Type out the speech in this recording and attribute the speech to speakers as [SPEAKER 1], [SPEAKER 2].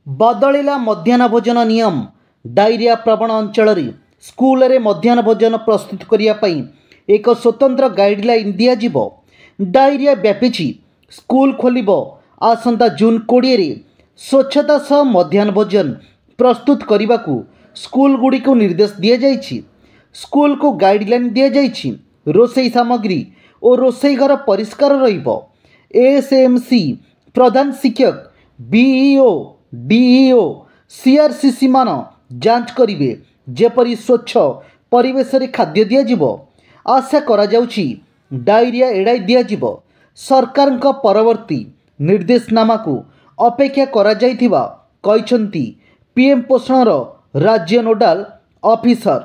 [SPEAKER 1] बदलिला मध्याह्न भोजन नियम। डायरिया प्रवण अंचल स्कूल रे मध्याह्न भोजन प्रस्तुत करने एक स्वतंत्र गाइडलाइन दिज्व। डायरिया व्यापी स्कूल खोल आसंता जून 20 रे स्वच्छता सह मध्याह्न भोजन प्रस्तुत करने को स्कूल गुड़ी को निर्देश दि जाइछि। स्कूल को गाइडलाइन दि जाइछि। रोसई सामग्री और रोसई घर परिष्कार रहिबो। एएसएमसी प्रधान शिक्षक बीईओ डीईओ सीआरसीसी मान जांच करिवे जेपरि स्वच्छ परिवेश रे खाद्य दियाजिबो। आशा करा जाउछि डायरिया एड़ाई दियाजिबो। सरकार का परवर्ती निर्देशनामा को अपेक्षा करा जाइथिबा कहिसंती पीएम पोषण राज्य नोडाल ऑफिसर।